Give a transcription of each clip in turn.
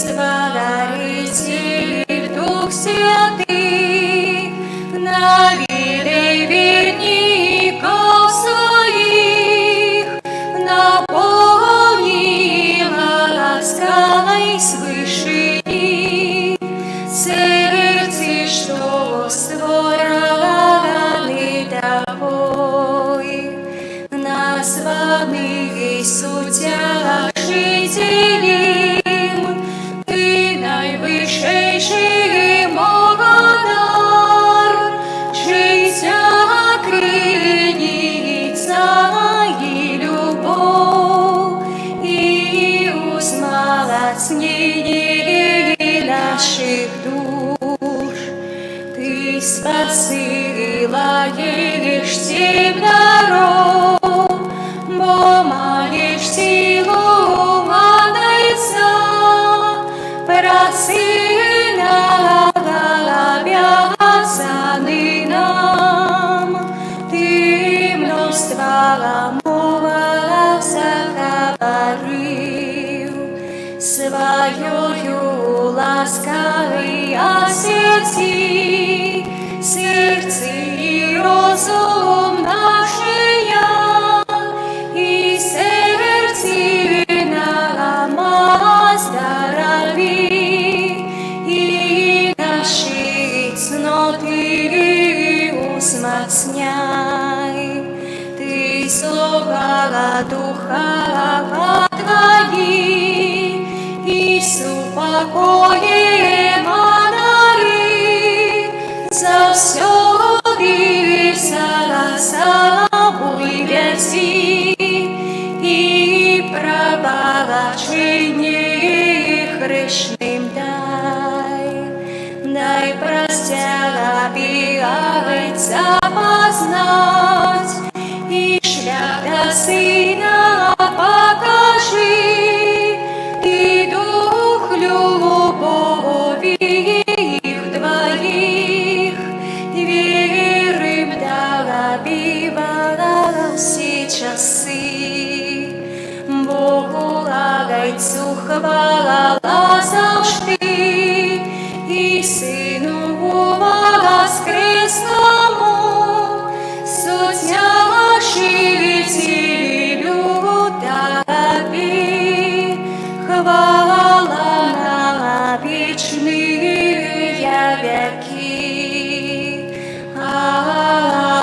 Сподаритель, Дух Святый, навідай вірників своїх, наповни ласкавой свыше сердце, что створаны тобой, названный судья жителем, ты найвищий Богодар, життя криниця і любов, і узмалацнение наших душ. Ты спасила ешь тем народ, бо маєш силу молиться, просина обязаны нам. Ты множество мова заговорил, своею ласкавой осети, сердце и розум нашия, и сердце нам оздорови, и наши цноты усмацняй. Ты слова Духа Твои, и супокоем одари, за все собой вези, и пробачение грешным дай простя обидаться познать, и шлях до Сына покажи, и дух любови их двоих, верим добивала все часы. Богу Агайцу хвала завжди, і Сину воскресному, суддя жителю тобі, хвала на вічні віки.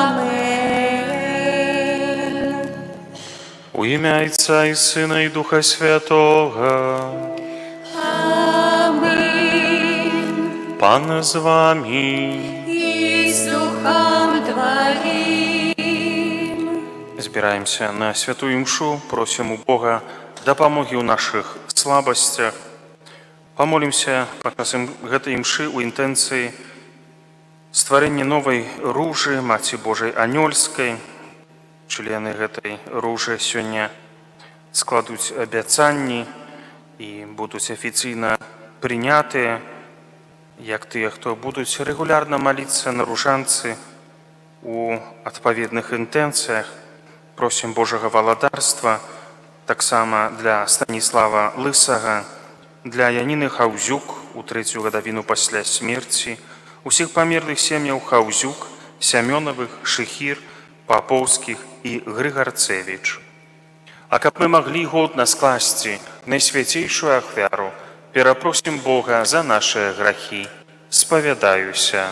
Амен. У ім'я Отця і Сина і Духа Святого. Пан з вами. І з Духом Твоїм. Збираємося на святую мшу, просимо у Бога допомоги у наших слабостях. Помолимся падчас гэтай мшы у інтэнцыі стварэння новай ружы Маці Божай Анёльскай. Члены гэтай ружы сёння складуць абяцанні і будуць афіцыйна прынятыя, як тыя, хто будуць рэгулярна маліцца на ружанцы у адпаведных інтэнцыях. Просім Божага валадарства таксама для Станіслава Лысага, для Яніны Хаўзюк у 3-ю гадавіну пасля смерці, усіх памерлых сем'яў Хаўзюк, Сямёнавых, Шыхір, Паповскіх і Грыгарцевіч. А каб мы маглі годна скласці найсвяцейшую ахвяру, перапросім Бога за нашыя грахі. Спавядаюся.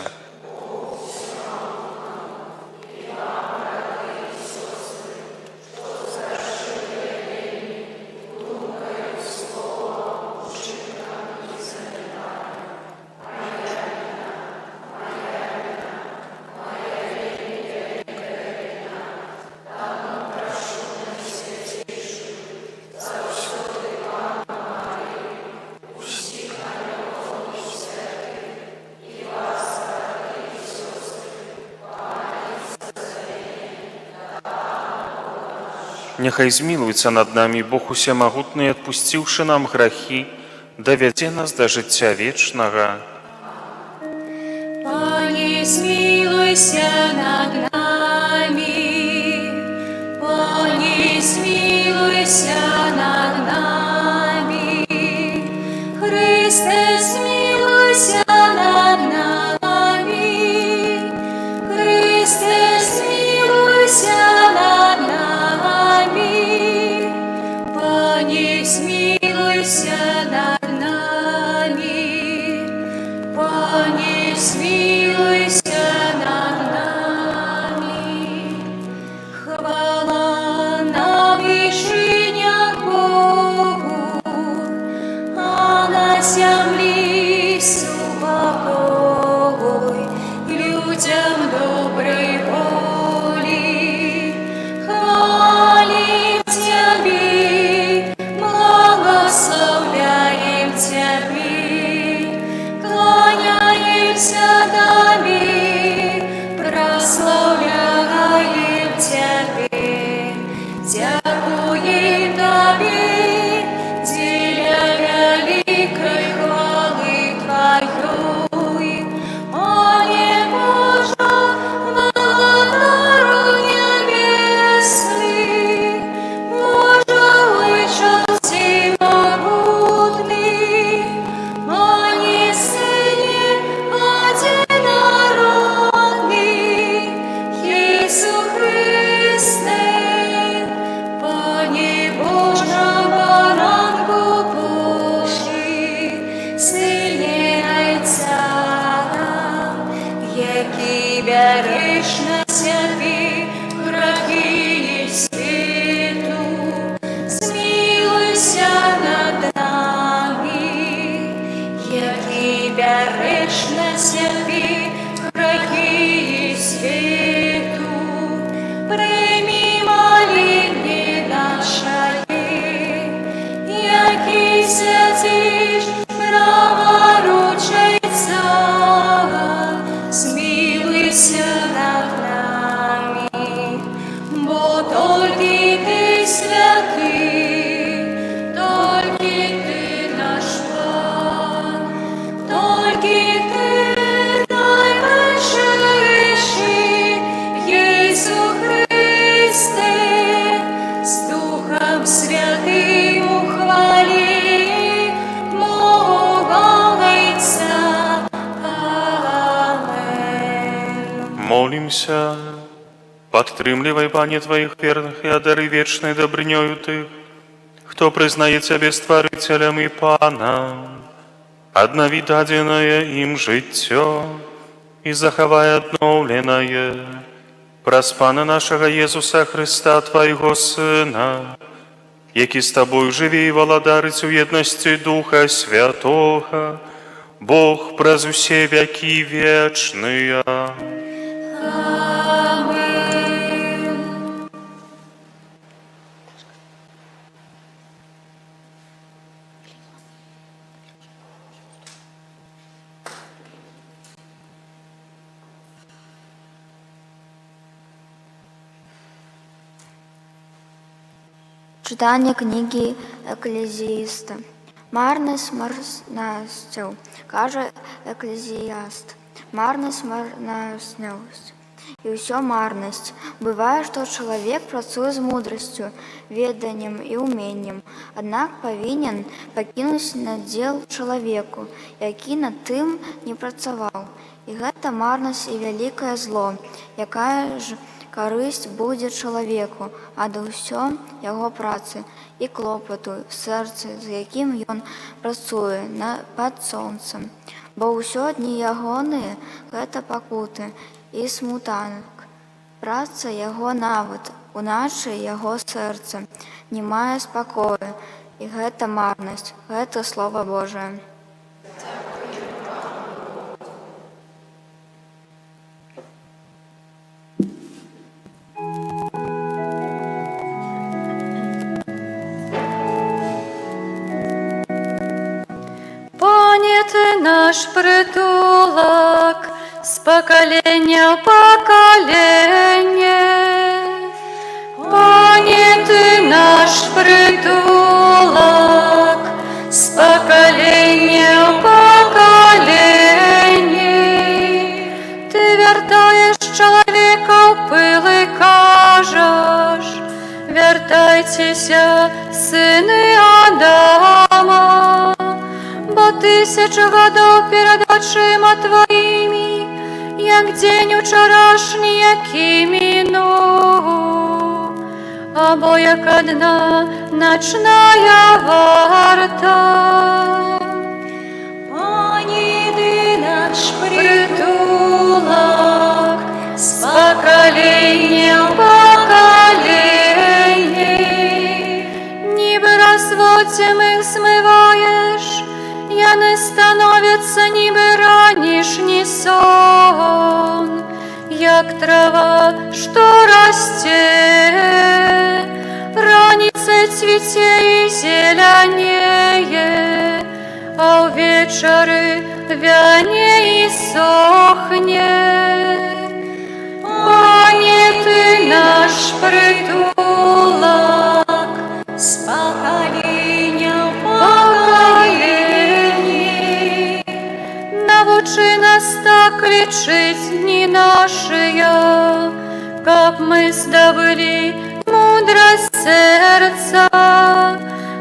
Няхай змілуецца над намі Бог усемагутны, адпусціўшы нам грахі, давядзе нас да жыцця вечнага. Пане, змілуйся над намі, Пане, змілуйся над намі, Христе, змилуйся над нами. Христе, змилуйся над нами. Пане, змилуйся над нами. Пане, змилуйся над нами. Хвала на вышинях Богу, а на земле супокой людям доброй воли. Хвалим Тебе, благословляем Тебе, кланяемся Тебе, прославляем Тебе, дякуем Тебе, деля великой хвалы Твоей. О небожа, владару небесный, Боже, вышел всемогутный, о не Сыне одинородный, Иису Христе, по небожному баранку Божий, Сыне Отца, який береш на себе грехи світу, змилуйся над нами, який береш на себе грехи світу. Прийми моління нашої, який сидиш праворуч Отця, змилуйся над нами, бо тільки Ти святий, тільки Ти наш Пан, тільки Ти найвищий, Єсу Христе, з Духом Святим у хвалі мого Отця. Амен. Молимся, падтрымлівай, Пане, Твоих верных и одари вечной добрынёю тых, кто признает Тебя Стварителем и Паном, обнови даденное им життё и захавай обновленное праз Пана нашего Иисуса Христа, Твоего Сына, який з Тобою живе і владарить у єдності Духа Святого, Бог праз усе веки вечные. Amen. Читання книги Еклезіїста. Марність марністю, каже Еклезіаст. Марність марністю. І ўсё марнасць. Бывае, што чалавек працуе з мудрасцю, веданнем і ўменнем, аднак павінен пакінуць надзел чалавеку, які над тым не працаваў. І гэта марнасць і вялікае зло, якая ж карысць будзе чалавеку ад усё яго працы і клопату в сэрцы, з якім ён працуе пад сонцам. Бо ўсё дні ягоныя – гэта пакуты і смутанак. Праца яго нават, уначы яго сэрца не мае спакою, і гэта марнасць, гэта Слова Божае. Пане, Ти наш притулок, з покоління в покоління. Пане, Ти наш притулок, з покоління в покоління. Ти вертаєш чоловіка в пил і кажеш: вертайтеся, сини Адама, бо 1000 годов перед очима Твоими, як день учорашний, який минув, або як одна ночная варта. Пані, Ти наш притулок, з покоління в покоління, ніби розводцем їх змиваєш, я не становиться, ніби ранішній сон, як трава, що росте, раніце цвіте і зеленіє, а увечері вяне і сохне. Пані, Ти наш притулок, з покоління в покоління. Навчи нас так лічить дні наші, как ми здобыли мудрость серця.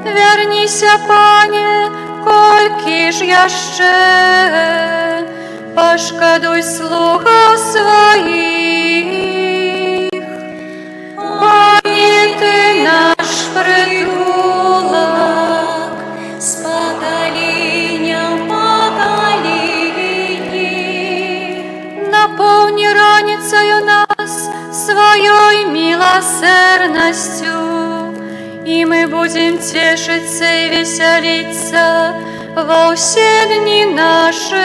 Верніся, Пане, колькі ж яще, пошкодуй слуга своїх. Пані, Ти наш притулок, з покоління в покоління. Наповни раницею нас своей милосердностью, и мы будем тешиться и веселиться во все дни наши.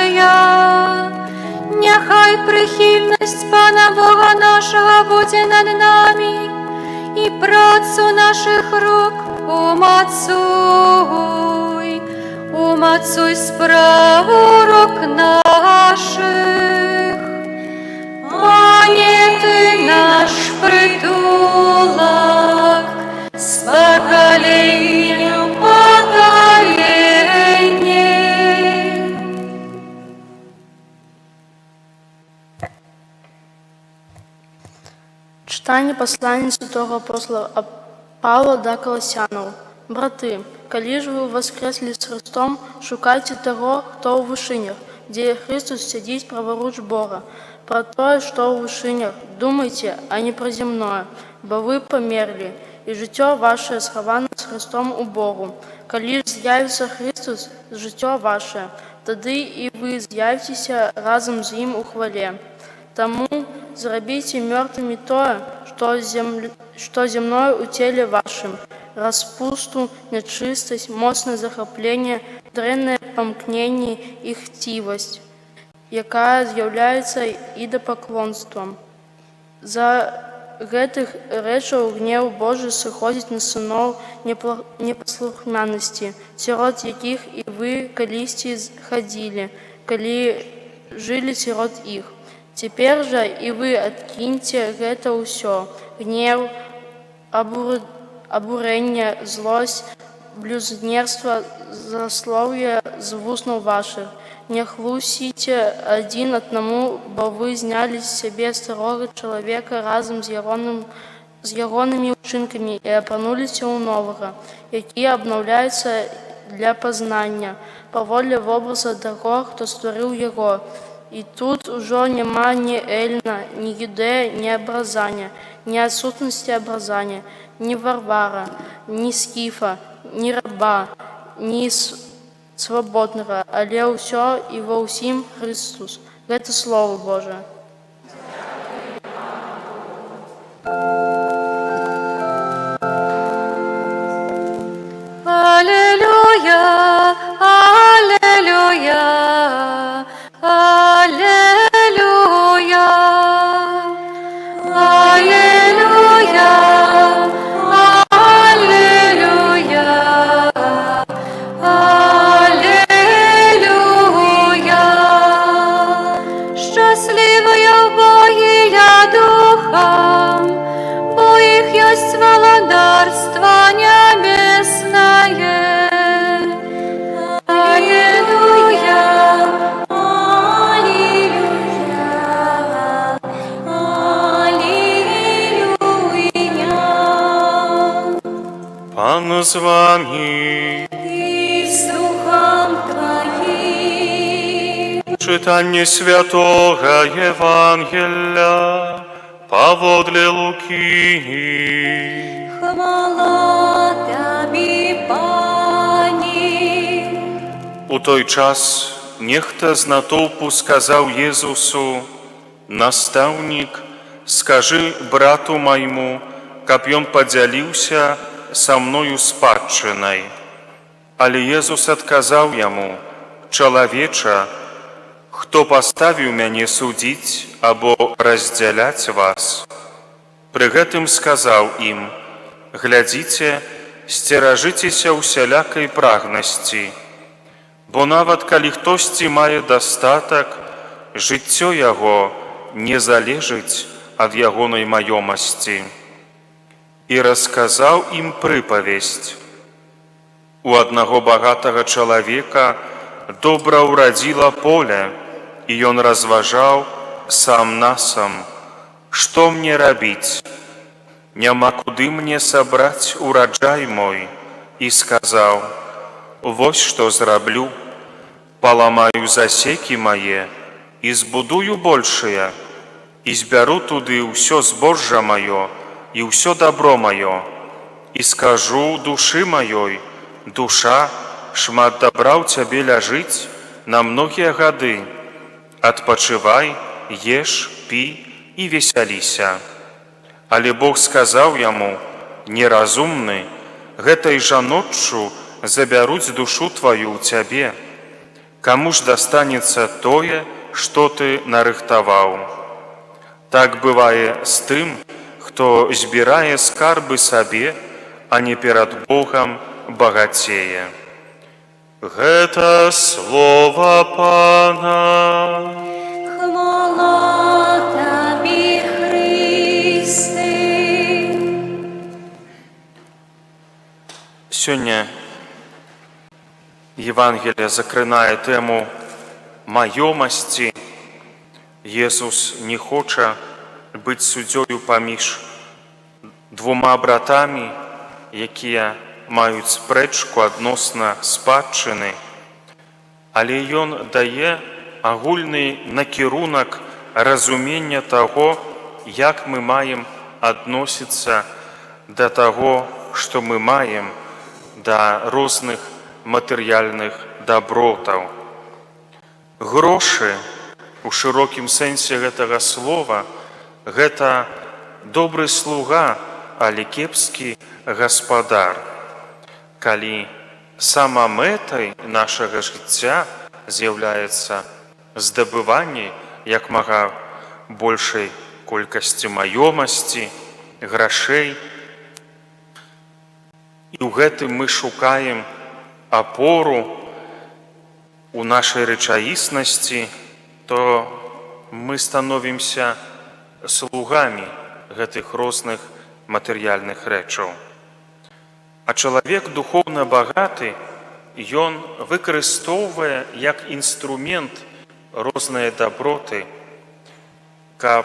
Нехай прихильность Пана Бога нашего будет над нами, и працу наших рук умацуй справу рук наших. Пане, Ты наш притулок, з покоління в покоління. Читання послання святого апостола Павла до Колосянов. Брати, коли ж ви воскресли з Христом, шукайте того, хто у вишинях, де Христос сидить праворуч Бога. Про то, що у вишинях, думайте, а не про земное, бо ви померли, і життя ваше сховано з Христом у Богу. Коли ж з'явиться Христос, життя ваше, тоді і ви з'явитеся разом з Ним у хвалі. Тому зробіть мертвими то, що земное у тілі вашим, распусту, нечистость, мощное захопление, древнее помкнение и хтивость, яка з'являється ідолопоклонством. За гэтых рэчаў гнев Божий сыходзіць на сыноў непаслухмянасці, сярод якіх і вы калісьці хадзілі, калі жылі сярод іх. Цяпер жа і вы адкіньце гэта ўсё: гнев, абурэнне, злосць, блюзнерства, злословие з вуснаў ваших. Не хлусіце адзін аднаму, бо вы зняли з сябе старога чалавека разам з ягонымі ўчынкамі і апрануліся ў новага, які абнаўляецца для пазнання, паводле вобраза таго, хто стварыў яго. І тут ужо няма ні эльна, ні юдэя, ні абразання, ні адсутнасці абразання, ні варвара, ні скіфа, ні раба, ні свабоднага, але ўсё і ва ўсім Христос. Гэта Слово Божие. Аллилуйя, аллилуйя, аллилуйя, аллилуйя, аллилуйя, аллилуйя. Щасливая в Боге я духом, бо их есть володарство небесное. Аллилуйя, аллилуйя, аллилуйя. Пан з вами. И с духом Твоим. Czytanie Świętego Ewangelia pawodle Luki. Хвала Тобі, Пані. У той час нехта з натовпу сказав Єзусу: «Наставник, скажи брату моему, каб ён подзяліўся со мною спадчынай». Але Єзус адказаў яму: «Чалавеча, хто паставіў мяне судзіць або раздзяляць вас?» Пры гэтым сказаў ім: «Глядзіце, сцеражыцеся ўсялякай прагнасці, бо нават калі хтосьці мае дастатак, жыццё яго не залежыць ад ягонай маёмасці». І расказаў ім прыпавесць. У аднаго багатага чалавека добра ўрадзіла поле, і ён разважаў сам на сам: «Што мне рабіць? Няма куды мне сабраць ураджай мой». І сказаў: «Вось што зраблю, паламаю засекі мае і збудую большыя, і збяру туды ўсё збожжа маё і ўсё дабро маё, і скажу душы маёй: душа, шмат дабра ў цябе ляжыць на многія гады. Адпачывай, еш, пі і весяліся». Але Бог сказаў яму: «Неразумны, гэтай жа ноччу забяруць душу тваю ў цябе. Каму ж дастанецца тое, што ты нарыхтаваў?» Так бывае з тым, хто збірае скарбы сабе, а не перад Богам багацее. Гэта слова Пана. Хвала Тобі, Христе. Сёння Евангелие закрынае тэму маёмасці. Jesús не хоча быць суддзёю паміж двума братамі, якія маюць спрэчку адносна спадчыны, але ён дае агульны накірунак разумення таго, як мы маем адносіцца да таго, што мы маем, да розных матэрыяльных дабротаў. Грошы у шырокім сэнсе гэтага слова гэта добры слуга, але кепскі гаспадар. Калі сама мэтай нашага жыцця з'яўляецца здабыванне як мага большай колькасці маёмасці, грашэй, і ў гэтым мы шукаем апору у нашай рэчаіснасці, то мы становімся слугамі гэтых розных матэрыяльных рэчаў. А чалавек духоўна багаты, ён выкарыстоўвае як інструмент розныя даброты, каб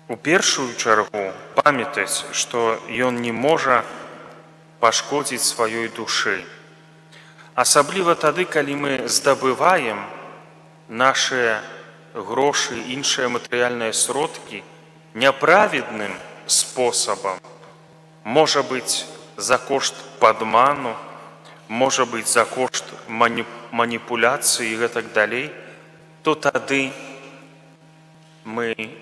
у першую чаргу памятаць, што ён не можа пашкодзіць сваёй душы. Асабліва тады, калі мы здабываем нашыя грошы, іншыя матэрыяльныя сродкі няправедным спосабам, можа быць за кошт падману, можа быць за кошт маніпуляцыі і гэтак далей, то тады мы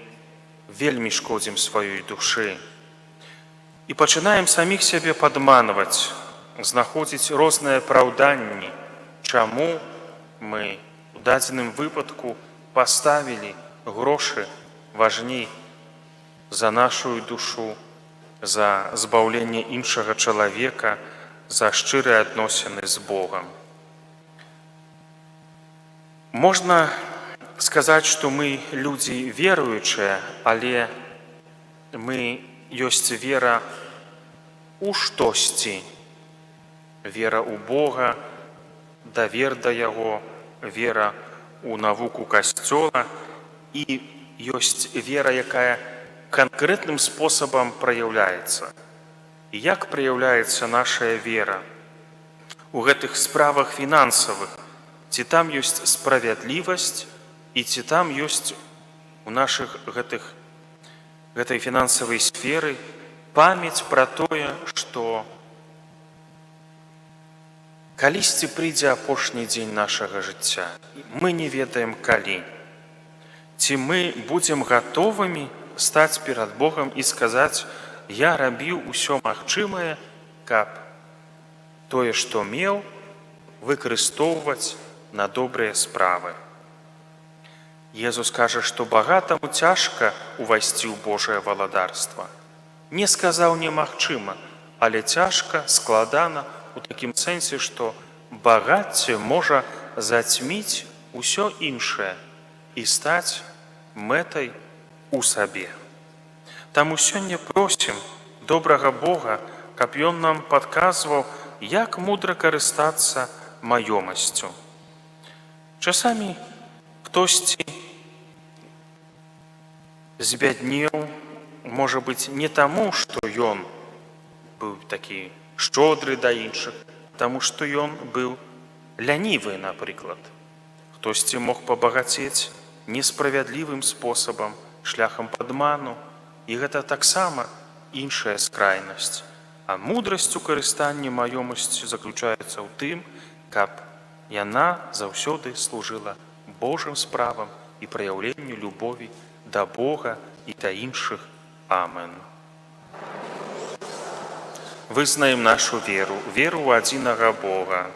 вельмі шкодзім сваёй душы і пачынаем саміх сябе падманваць, знаходзіць розныя апраўданні, чаму мы у дадзеным выпадку паставілі грошы важней за нашу душу, за збаўленне іншага чалавека, за шчырыя адносіны з Богам. Можна сказаць, што мы людзі веруючыя, але мы ёсць вера у штосьці. Вера ў Бога, давер да Яго, вера у навуку Касцёла, і ёсць вера, якая канкрэтным спосабам праяўляецца. І як праяўляецца наша вера? У гэтых справах фінансавых, ці там ёсць справядлівасць і ці там ёсць у нашых гэтай фінансавай сферы памяць пра тое, што калісьці прыйдзе апошні дзень нашага жыцця. Мы не ведаем калі. Ці мы будзем гатовымі стаць перад Богам і сказаць: я рабіў усё магчымае, каб тое, што меў, выкарыстоўваць на добрыя справы. Езус кажа, што багатаму цяжка ўвайсці ў Божае валадарства. Не сказаў немагчыма, але цяжка, складана у такім сэнсе, што багацце можа зацьміць усё іншае і стаць мэтай у сабе. Таму сёння просім добрага Бога, каб Ён нам падказваў, як мудра карыстацца маёмасцю. Часамі хтосьці збяднеў, можа быць, не таму, што ён быў такі шчодры да іншых, таму што ён быў лянівы, напрыклад. Хтосьці мог пабагацець несправядлівым спосабам, шляхам падману, і гэта таксама іншая скрайнасць. А мудрасць у карыстанні маёмасцю заключаецца ў тым, каб яна заўсёды служыла Божым справам і праяўленню любові да Бога і да іншых. Амен. Вызнаем нашу веру, веру ў адзінага Бога.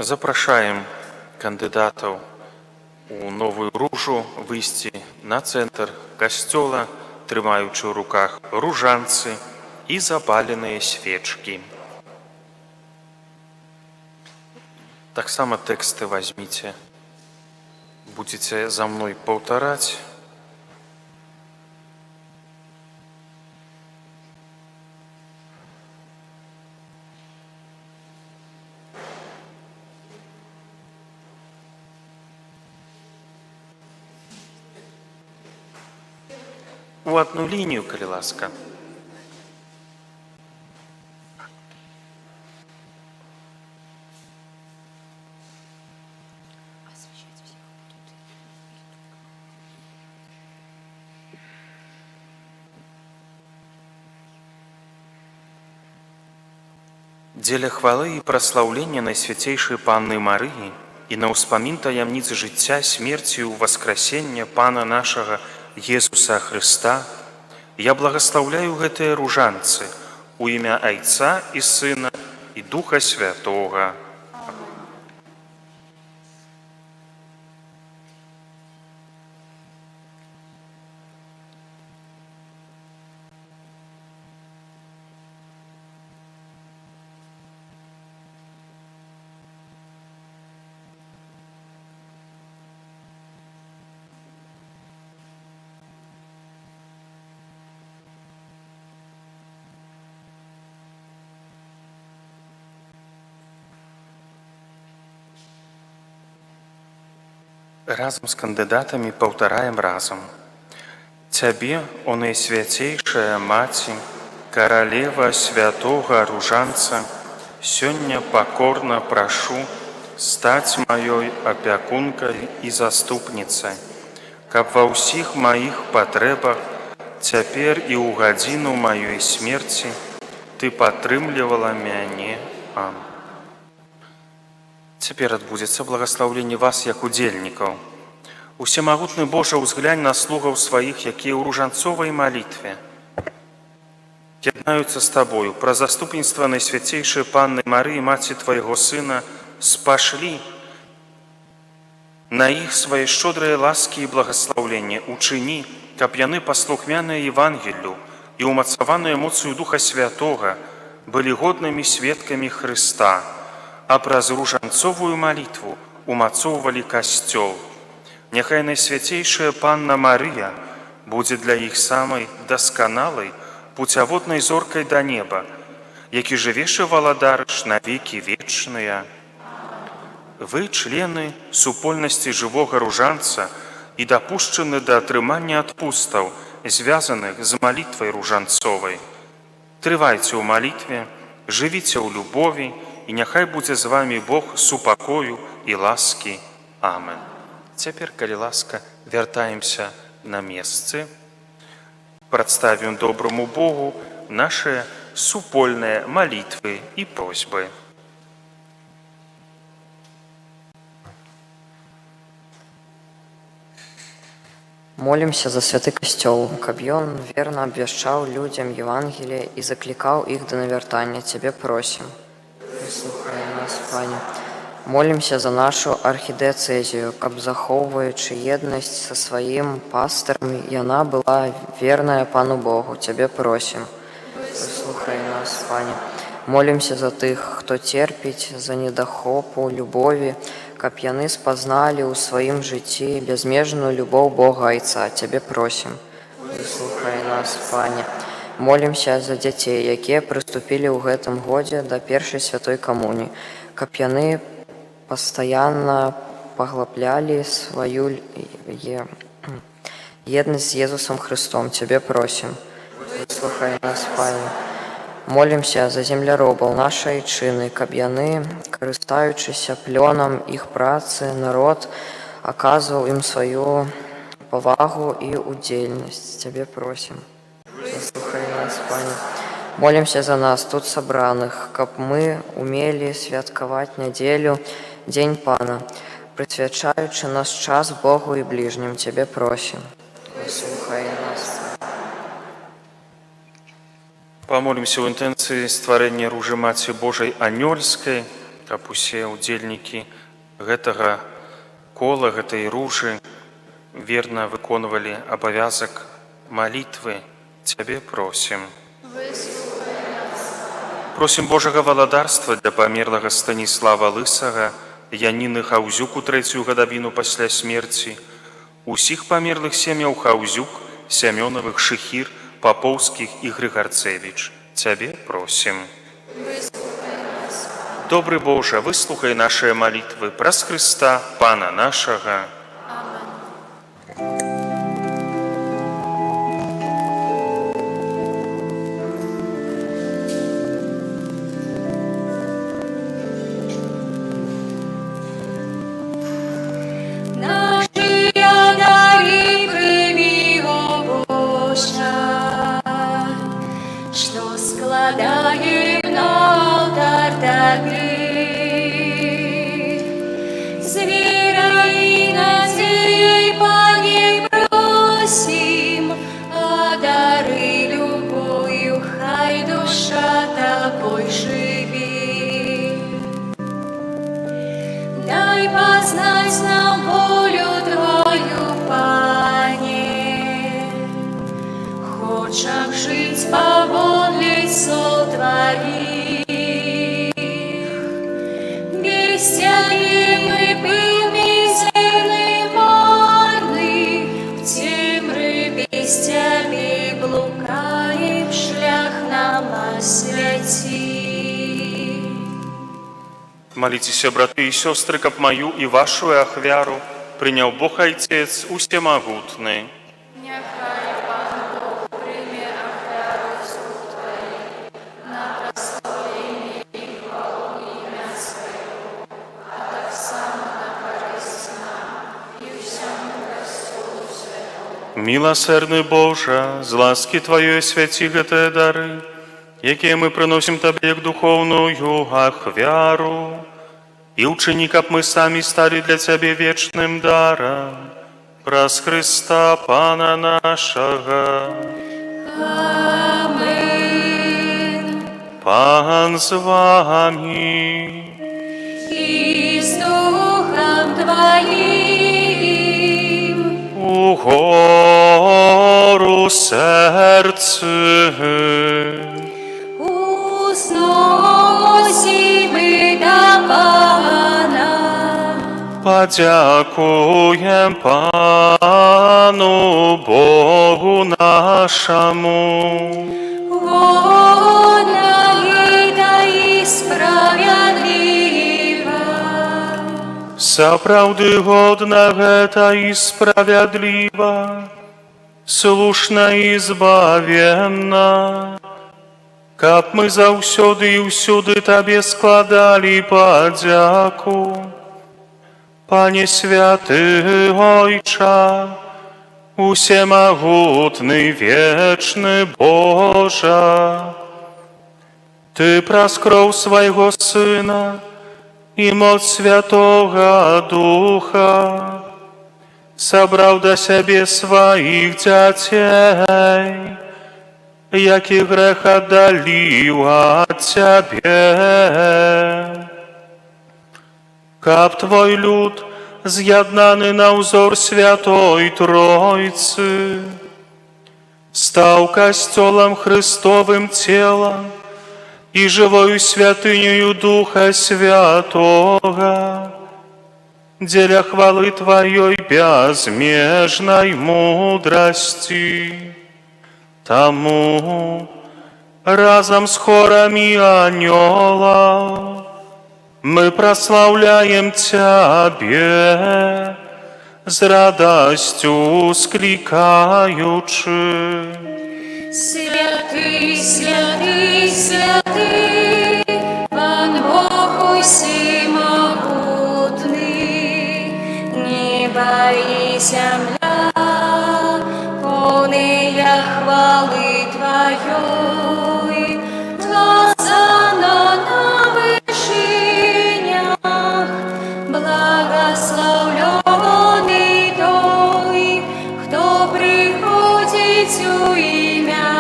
Запрашаем кандыдатаў у Новую Ружу выйсці на цэнтр касцёла, трымаючы ў руках ружанцы і запаленыя свечкі. Таксама тэксты возьміце, будзеце за мной паўтараць. У одну лінію, калі ласка. Дзеля хвалы і праслаўлення Найсвяцейшай Панны Марыі і на ўспамін таямніцы жыцця, смерці і ўваскрасення Пана нашага Езуса Хрыста, я благаслаўляю гэтыя ружанцы у імя Айца і Сына і Духа Святого. Разом з кандидатами паўтараем разом. Цябе, о найсвяцейшая Маці, каралева святога ружанца, сёння пакорна прашу стаць маёй апякункай і заступніцай, каб ва ўсіх маіх патрэбах цяпер і ў гадзіну маёй смерці ты падтрымлівала мяне. Амін. Цяпер адбудзецца благаслаўленне вас, як удзельнікаў. Усемагутны Божа, ўзглянь на слугаў сваіх, якія ў ружанцовай малітве яднаюцца з табою. Пра заступніцтва найсвяцейшай Панны Марыі, маці твайго сына, спашлі на іх свае шчодрыя ласкі і благаслаўленне. Учыні, каб яны паслухмяныя Евангелію і ўмацаваныя моцаю Духа Святога былі годнымі сведкамі Хрыста, а праз ружанцовую малітву умацоўвалі касцёл. Няхай найсвяцейшая Панна Марыя будзе для іх самай дасканалай пуцяводнай зоркай да неба, які жывеш і валадарыш на векі вечныя. Вы, члены супольнасці жывога ружанца і дапушчаны да атрымання адпустаў, звязаных з малітвай ружанцовай. Трывайце ў малітве, жывіце ў любові, і няхай будзе з вамі Бог супакою і ласкі. Амен. Цяпер, калі ласка, вяртаемся на месцы. Прадставім добраму Богу нашыя супольныя малітвы і просьбы. Молімся за святы касцёл, каб ён верна абвяшчаў людзям Евангелие і заклікаў іх да навяртання. Цябе просім. Выслухай нас, Пане. Молімся за нашу архідыцэзію, каб, захоўваючы еднасць са сваім пастырам, яна была верная Пану Богу. Цябе просім. Выслухай нас, Пане. Молімся за тых, хто терпіць, за недахопу любові, каб яны спазналі ў сваім жыцці бязмежную любоў Бога Айца. Цябе просім. Выслухай нас, Пане. Молімся за дзяцей, якія прыступілі ў гэтым годзе да першай святой камуніі, каб яны пастаянна паглаблялі сваю еднасць з Езусам Христом. Цябе просім. Выслухай нас, Пане. Молімся за земляробаў нашай айчыны, каб яны, карыстаючыся плёнам іх працы, народ аказваў ім сваю павагу і удзельнасць. Цябе просім. Выслухай нас, Пане. Молімся за нас, тут сабраных, каб мы умелі святкаваць нядзелю, дзень Пана, прысвячаючы наш час Богу і бліжнім. Цябе просім. Выслухай нас. Памолімся ў інтэнцыі стварэння ружы Маці Божай Анёльскай, каб усе ўдзельнікі гэтага кола, гэтай ружы верна выконвалі абавязак малітвы. Цябе просім. Просім Божага валадарства для памерлага Станіслава Лысага, Яніны Хаўзюк у 3-ю гадавіну пасля смерці, усіх памерлых сем'яў Хаўзюк, Сямёнавых, Шыхір, Папоўскіх і Грыгарцевіч. Цябе просім. Добры Божа, выслухай нашыя малітвы праз Хрыста, Пана нашага. З вірою на дай познать нам волю Твою, Пане. Хочем жить по воле лицо Твоих, бестяемный пыл мизерный марный, в темры без Тебя блукаем, шлях нам освети. Молитесь, браты и сестры, каб мою и вашу ахвяру принял Бог Отец усемогутный. Милосердный Боже, з ласки Твоей святи гэтыя дары, якія мы прыносім Табе як духовную ахвяру, і ўчыні, каб мы самі сталі для Цябе вечным даром, праз Христа Пана нашага. Амин. Пан з вами. И с Духом Твоим. У гору серце Узносимы до Пана. подякуем Пану Богу нашему. Вольно и да и справедливо. Сапраўды годна гэта і справядліва, слушна і збавенна, каб мы заўсёды і ўсюды Табе складалі падзяку. Пане святы Ойча, усемагутны вечны Божа, Ты праз кроў свайго Сына і моц Святога Духа сабраў да сябе сваіх дзяцей, які грэх аддаліў ад Цябе. Каб Твой люд, з'яднаны на ўзор Святой Тройцы, стаў касцёлам Христовым целам і жывою святынею Духа Святога, дзеля хвалы Твоей безмежнай мудрасці. Таму разам з хорамі анёлаў мы праслаўляем Цябе, з радасцю склікаючы. Святый, святый, святый, Пан Бог усемогутный, небо и земля, полные хвалы Твоей, Хозанна на вышинях, благословленный той, кто приходит у имя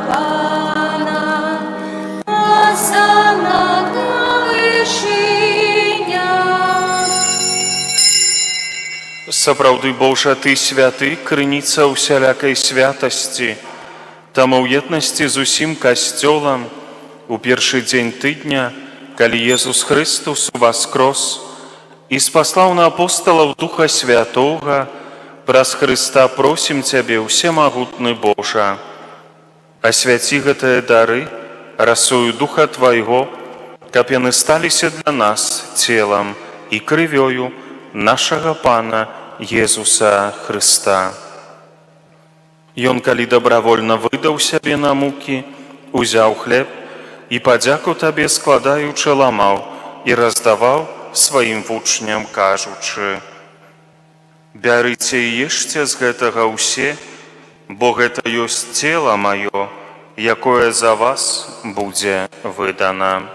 Пана. Хозанна на вышинях. Сапраўды, Божа, Ты святы, крыніца ўсялякай святасці. Таму ў еднасці з усім касцёлам у першы дзень тыдня, калі Езус Христус воскрос і спаслаў на апосталаў Духа Святога, праз Христа просім Цябе, усемагутны Божа, асвяці гэтыя дары расою Духа Твайго, каб яны сталіся для нас целам і крывёю нашага Пана Езуса Христа. Ён, калі добравольна выдаў сябе на мукі, узяў хлеб і падзяку Табе складаючы ламаў і раздаваў сваім вучням, кажучы: «Бярыце і ешце з гэтага ўсе, бо гэта ёсць цела маё, якое за вас будзе выдана».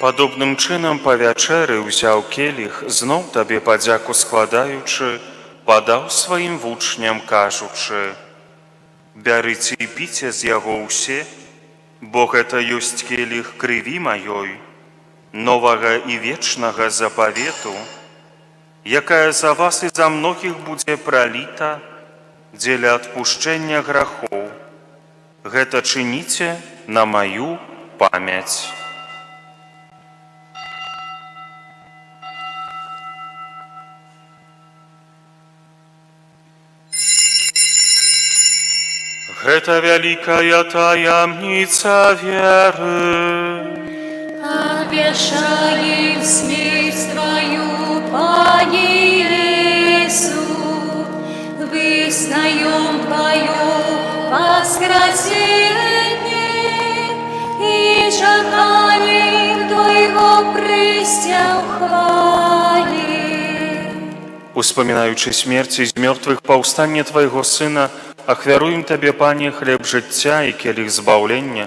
Падобным чынам па вячэры ўзяў келіх, зноў Табе падзяку складаючы, падаў сваім вучням, кажучы: Бярыце і піце з яго ўсе, бо гэта ёсць келіх крыві маёй, новага і вечнага запавету, якая за вас і за многіх будзе праліта дзеля адпушчэння грахоў. Гэта чыніце на маю памяць. Гэта вялікая таямніца веры. Обещаем смерть Твою, Пане Иису, вызнаем Твое воскресение и чекаем Твоего прыстя в хвале. Успамінаючы смерці з мёртвых паўстанне Твайго Сына, ахвяруем Табе, Пане, хлеб жыцця і келіх збаўлення,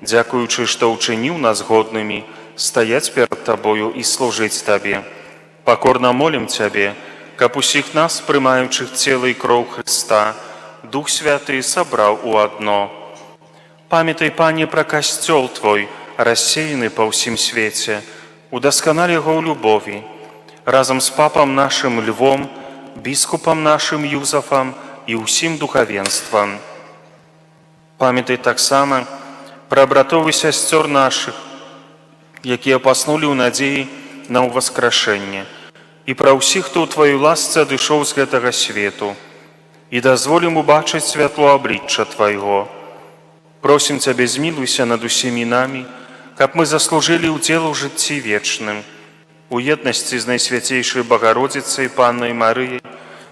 дзякуючы, што ўчыніў нас годнымі стаяць перад Табою і служыць Табе. Пакорна молім Цябе, каб усіх нас, прымаючых цела і кроў Хрыста, Дух Святы сабраў у адно. Памятай, Пане, пра касцёл Твой, рассеяны па ўсім свеце, удасканал яго ў любові, разам з папам нашым Львом, біскупам нашым Юзафам і ўсім духавенствам. Памятай таксама пра братоў і сясцёр нашых, якія паснулі ў надзеі на ўваскрашэнне, і пра ўсіх, хто ў Тваёй ласцы адышоў з гэтага свету, і дазволім убачыць святло аблічча Твайго. Просім Цябе, змілуйся над усімі намі, каб мы заслужылі ўдзел у жыцці вечным, у еднасці з Найсвяцейшай Багародзіцай Паннай Марыяй,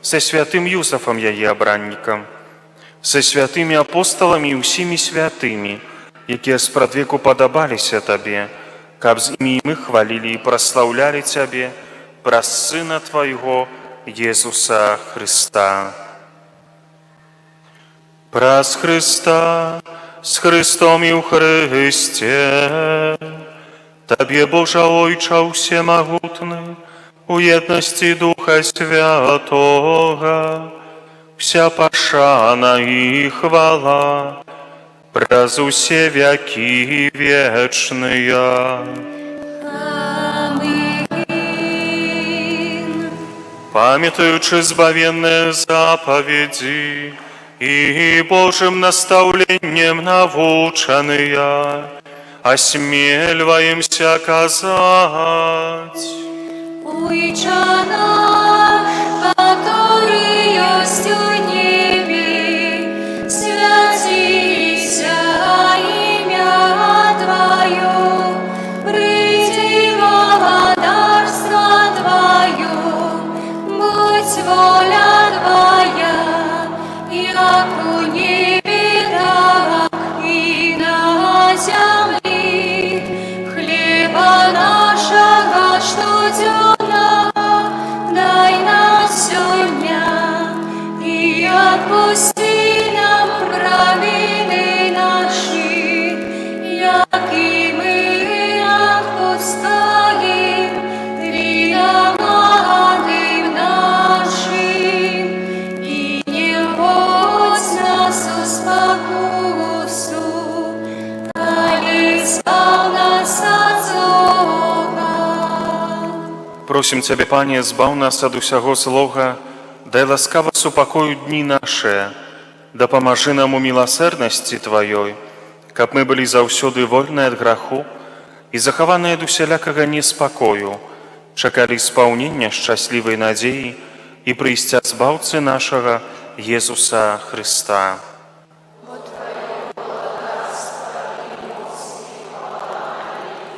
са святым Юзафам яе абраннікам, са святымі апосталамі і ўсімі святымі, якія спрадвеку падабаліся Табе, каб з імі мы хвалілі і праслаўлялі Цябе праз Сына Твайго, Езуса Хрыста. Праз Хрыста, з Хрыстом і ў Хрысце, Табе, Божа Ойча ўсемагутны, у еднасці Духа Святога, вся пашана і хвала праз усе вякі вечныя. Аминь. Памятаючы збавенныя запаведзі і Божым настаўленнем навучаныя, осмеливаемся казать: Ойче наш, который есть в небе, святися имя Твое, приди благодарство Твое, будь воля Твоя, як у небе, так и на земле. Хлеба нашего штоденно дай нам сегодня, и отпусти нам провины наши, яки мы отпускаем виноватым нашим, и не вводь нас в спокусу, але избав нас от злого. Просім Цябе, Пане, збаў нас ад усяго злога, дай ласкава супакою дні наše, дапамажы нам у міласэрнасці Тваёй, каб мы былі заўсёды вольныя ад граху і захаваныя ад усялякага неспакою, чакалі спаўнення шчаслівай надзеі і прыйсця збаўцы нашага Езуса Хрыста.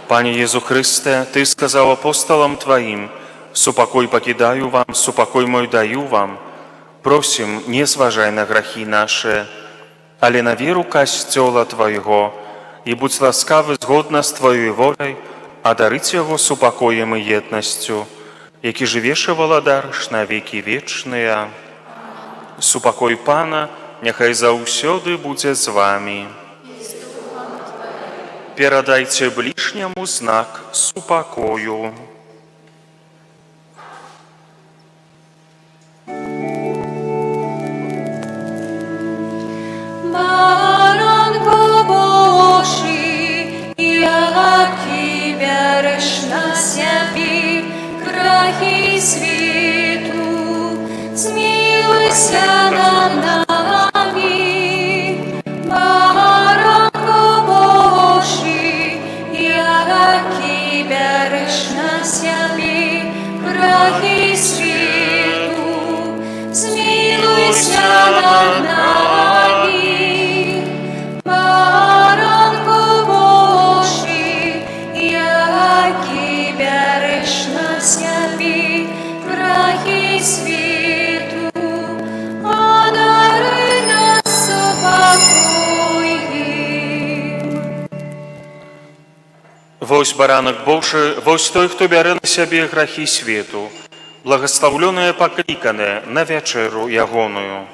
Пане Езу Хрысте, Ты сказаў апосталам Тваім: «Супакой пакідаю вам, супакой мой даю вам». Просім, не зважай на грахі наše, але на веру касцёла Твайго, і будь ласкавы згодна з Тваёй воляй адарыць яго супакоем і еднасцю, які жывеш і валадарыш на векі вечныя. Супакой Пана няхай заўсёды будзе з вамі. Перадайце ближняму знак супакою. світу, змилуйся над нами, Баранко Божий, який береш на себе гріхи світу, змилуйся над нами, Баранко Божий, який береш на себе гріхи світу, одаруй нас покоем. Вось баранак Божий, вось той, хто бярэ на сябе грахі свету, благословленное паклікане на вячэру ягоную.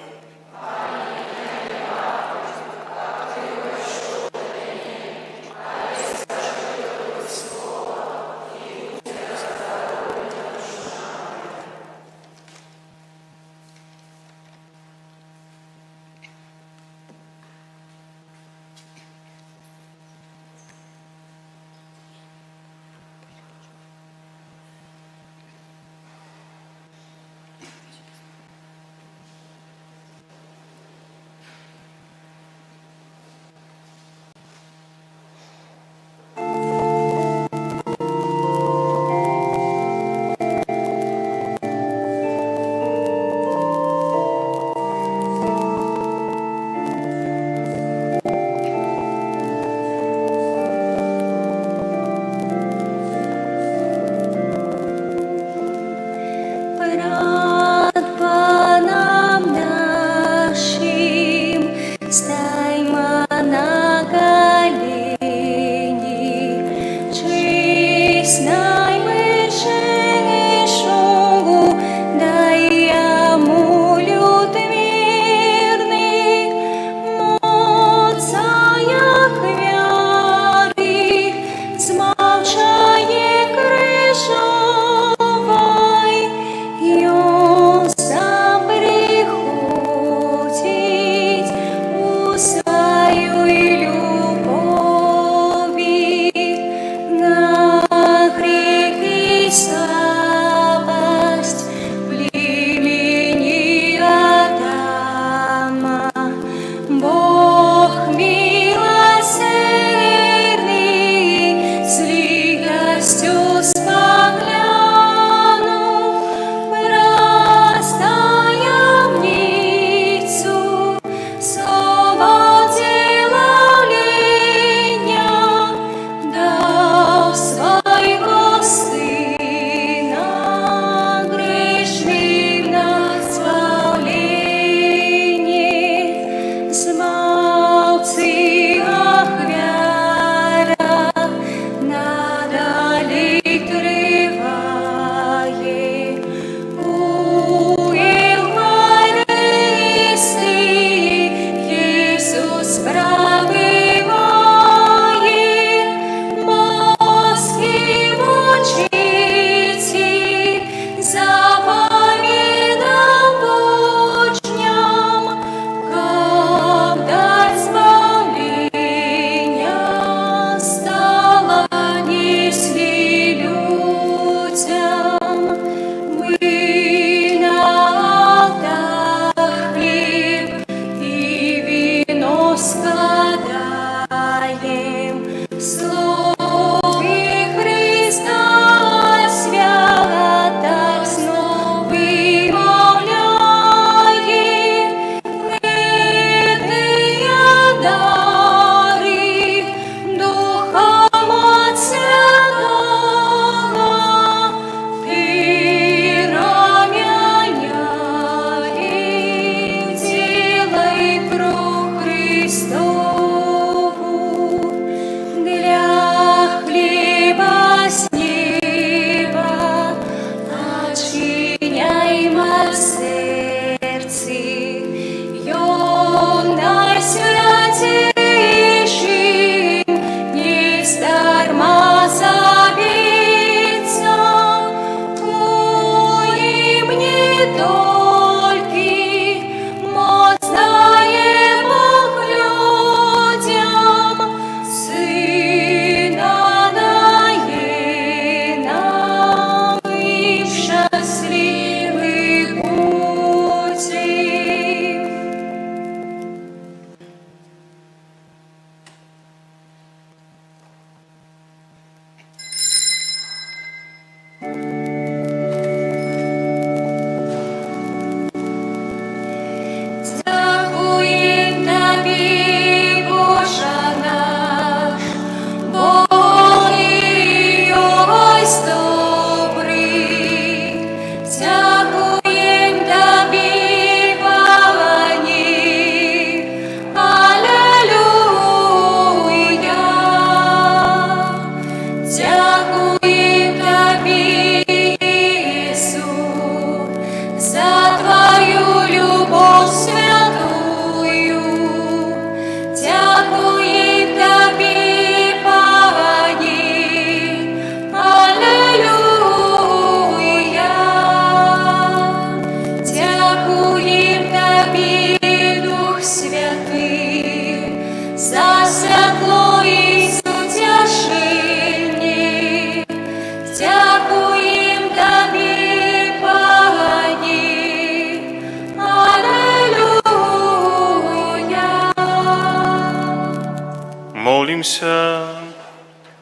Помолимся.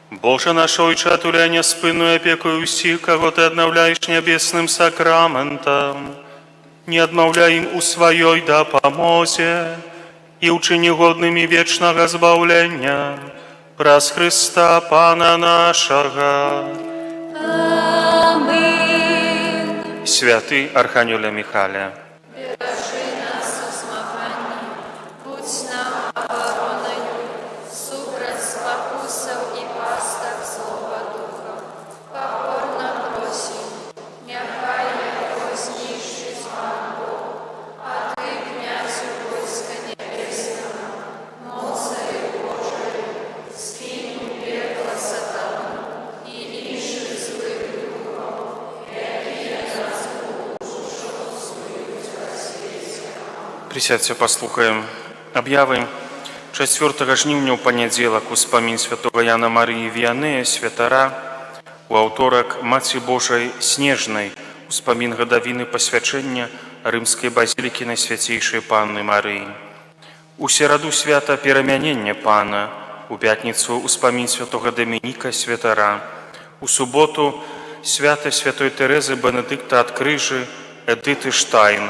Боже наш Ойче, туля неспинную опекою всех, кого Ты обновляешь небесным сакраментом, не отмовляй им у своей допомозе и учини годными вечного збавления праз Христа Пана нашего. Амин. Святый Архангеле Михаиле, Бережи нас у змаганні, будь нам обороною, супроть спокусов и пасток злого духа. Покорно просим, нехай его знищить вам Бог, а Ты, князю войска небесного, моцарю Божию, скинь в пекло сатану и ищи злых духов, якие нас Присядьте, послухаем объявы. 4 жнівня у понеділок успомін святого Яна Марії Віанея, святара, у аўторак Маці Божай Снежнай, успомін гадавіны пасвячэння рымскай базілікі Найсвяцейшай Панны Марыі. У сераду свята перамянення Пана, у пятніцу успомін святого Дамініка, святара, у суботу свята святой Терезы Бенедикта ад Крыжы, Эдыты Штайн,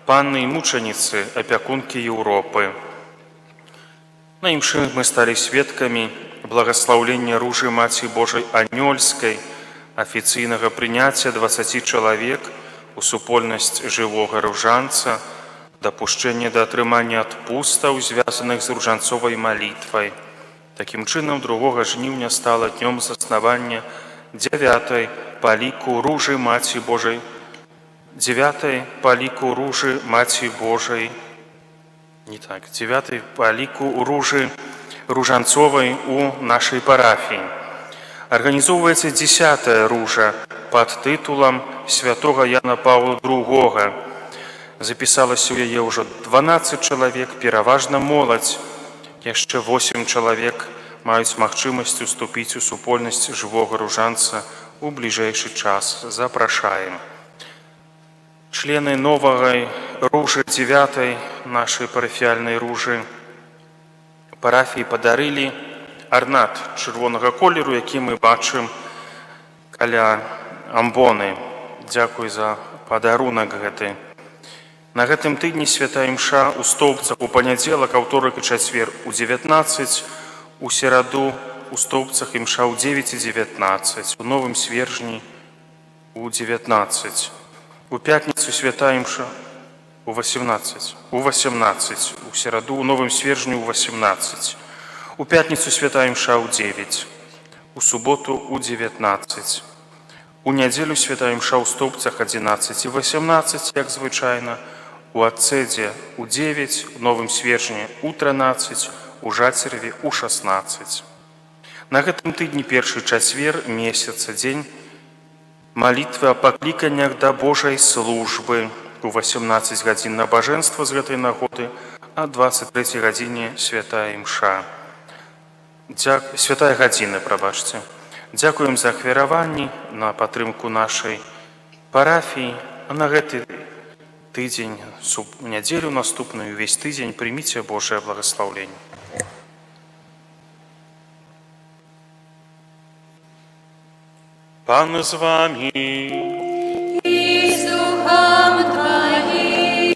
Панны і мучаніцы, апякункі Еўропы. На імшы мы сталі сведкамі благословлення ружы Маці Божай Анёльскай, афіцыйнага прыняцця 20 чалавек у супольнасць жывога ружанца, дапушчэння да атрымання адпустаў, звязаных з ружанцовай малітвай. Такім чынам, 2 жніўня стала днём заснавання 9-й па ліку ружы Маці Божай, 9-й па ліку ружы Маці Божай, 9-й па ліку ружы ружанцовай у нашай парафіі. Арганізоўваецца 10-я ружа пад тытулам святога Яна Паўла II. Запісалася ў яе ўжо 12 чалавек, пераважна моладзь. Яшчэ 8 чалавек маюць магчымасць уступіць у супольнасць жывога ружанца у бліжэйшы час. Запрашаем. Члены новай ружы 9-й нашай парафіяльнай ружы парафіі падарылі арнат чырвонага колеру, які мы бачым каля амбоны. Дзякуй за падарунак гэты. На гэтым тыдні святая імша ў Стоўбцах у панядзелак, аўторак і чацвер у 19, у сераду у Стоўбцах імша ў 9:19, у Новым Свержні у 19, у пятніцу святая імша у 18, у сераду у Новым Свержні у 18, у пятніцу святая імша ў 9, у суботу у 19, у нядзелю святая імша ў Стоўбцах 11 і 18, як звычайна, у Адцэдзе у 9, у Новым Свержні у 13, у Жацерве у 16. На гэтым тыдні першы чацвер месяца дзень малітвы о пакліканнях да Божай службы. У 18 гадзін набажэнства з гэтай нагоды, а 23 гадзіне святая імша. Святая гадзіна, прабачце. Дзякуем за ахвяраванні на падтрымку нашай парафіі. А на гэты тыдзень, нядзелю наступную, увесь тыдзень прыміце Божае благаслаўленне. Пан з вами. И с духом Твоим.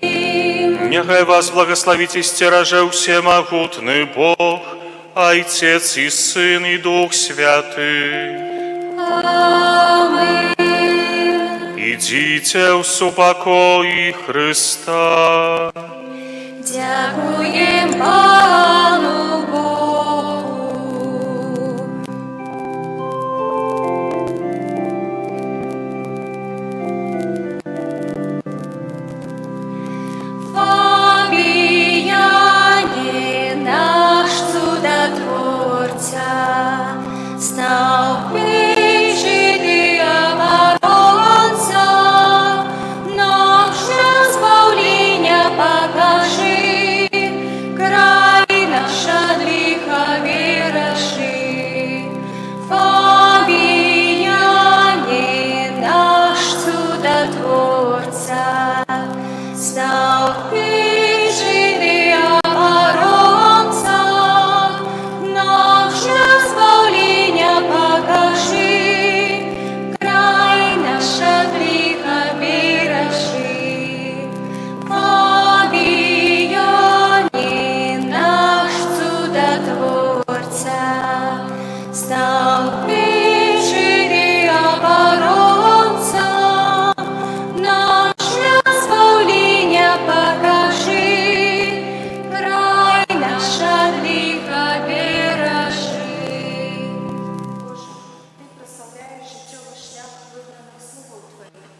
Нехай вас благословить и стероже всемогутный Бог, Отец и Сын и Дух Святый. Аминь. Идите в супокой Христа.